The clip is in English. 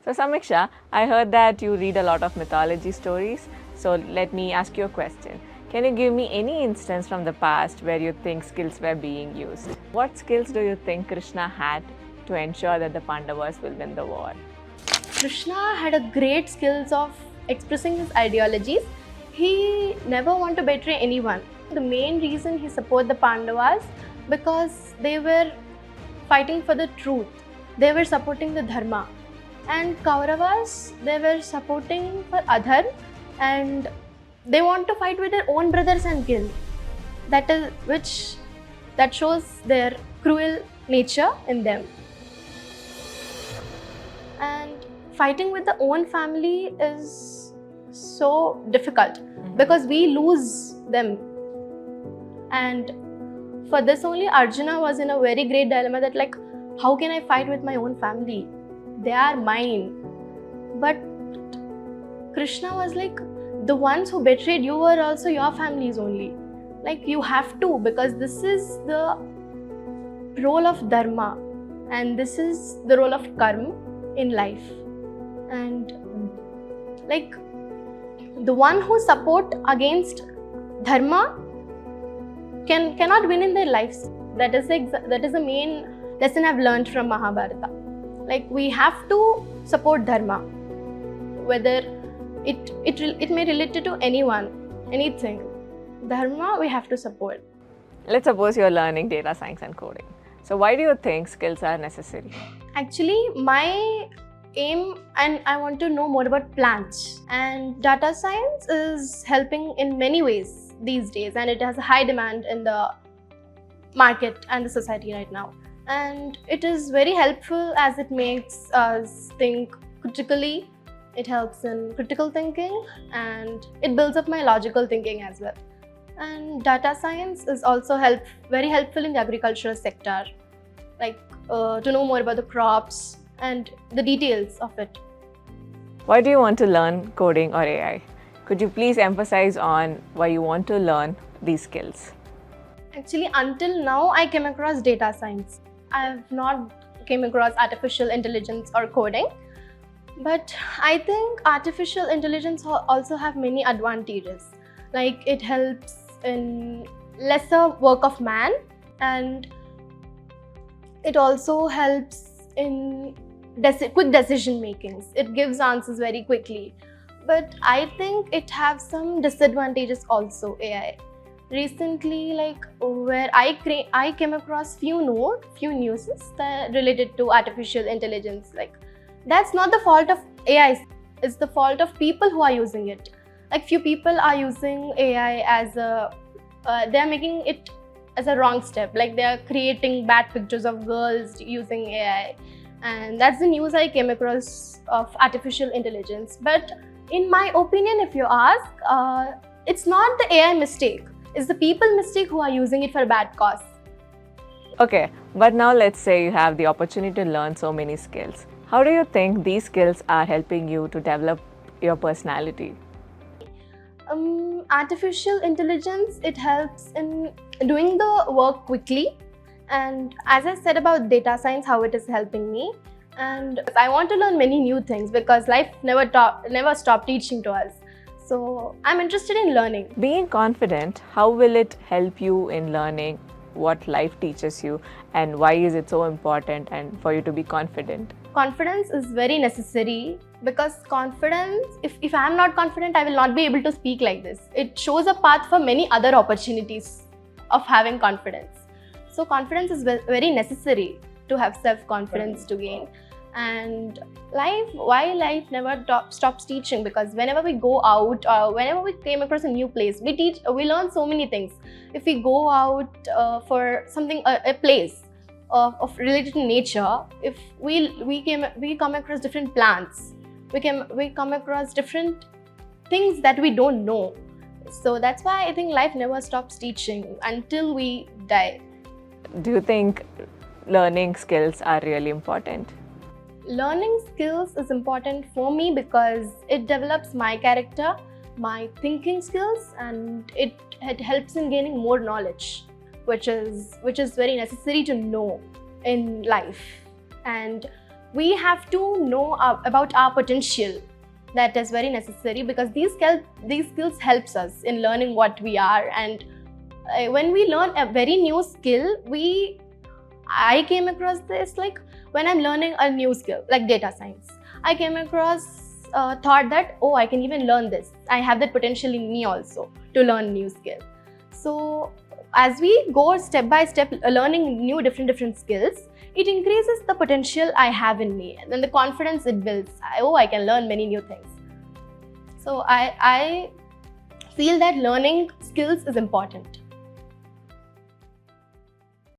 So Samiksha, I heard that you read a lot of mythology stories. So let me ask you a question. Can you give me any instance from the past where you think skills were being used? What skills do you think Krishna had to ensure that the Pandavas will win the war? Krishna had a great skills of expressing his ideologies. He never wanted to betray anyone. The main reason he supported the Pandavas because they were fighting for the truth. They were supporting the dharma. And Kauravas, they were supporting for Adhar, and they want to fight with their own brothers and kill. That shows their cruel nature in them. And fighting with the own family is so difficult because we lose them. And for this only Arjuna was in a very great dilemma that like, how can I fight with my own family? They are mine. But Krishna was like, the ones who betrayed you were also your families only. Like you have to, because this is the role of dharma and this is the role of karma in life. And like the one who support against dharma cannot win in their lives. That is the main lesson I've learned from Mahabharata. Like we have to support dharma, whether it may relate to anyone, anything. Dharma we have to support. Let's suppose you're learning data science and coding. So why do you think skills are necessary? Actually, my aim and I want to know more about plants, and data science is helping in many ways these days, and it has a high demand in the market and the society right now. And it is very helpful as it makes us think critically. It helps in critical thinking and it builds up my logical thinking as well. And data science is also very helpful in the agricultural sector, like to know more about the crops and the details of it. Why do you want to learn coding or AI? Could you please emphasize on why you want to learn these skills? Actually, until now, I came across data science. I have not came across artificial intelligence or coding. But I think artificial intelligence also have many advantages. Like it helps in lesser work of man, and it also helps in quick decision makings. It gives answers very quickly. But I think it has some disadvantages also, AI. Recently, like where I came across few news that related to artificial intelligence. Like that's not the fault of AI. It's the fault of people who are using it. Like few people are using AI as they are making it as a wrong step. Like they are creating bad pictures of girls using AI, and that's the news I came across of artificial intelligence. But in my opinion, if you ask, it's not the AI mistake. It's the people mistake who are using it for a bad cause. Okay, but now let's say you have the opportunity to learn so many skills. How do you think these skills are helping you to develop your personality? Artificial intelligence, it helps in doing the work quickly. And as I said about data science, how it is helping me. And I want to learn many new things because life never stopped teaching to us. So I'm interested in learning. Being confident, how will it help you in learning what life teaches you, and why is it so important and for you to be confident? Confidence is very necessary because confidence, if I'm not confident, I will not be able to speak like this. It shows a path for many other opportunities of having confidence. So confidence is very necessary to have self-confidence to gain. And why life never stops teaching, because whenever we go out or whenever we came across a new place, we learn so many things. If we go out for something, a place of related to nature, if we come across different plants, we come across different things that we don't know. So that's why I think life never stops teaching until we die. Do you think learning skills are really important? Learning skills is important for me because it develops my character, my thinking skills, and it helps in gaining more knowledge, which is very necessary to know in life. And we have to know about our potential. That is very necessary because these skills helps us in learning what we are. And when we learn a very new skill, I came across this like when I'm learning a new skill like data science, I came across thought that, oh, I can even learn this. I have that potential in me also to learn new skill. So as we go step by step learning different skills, it increases the potential I have in me, and then the confidence it builds. I can learn many new things. So I feel that learning skills is important.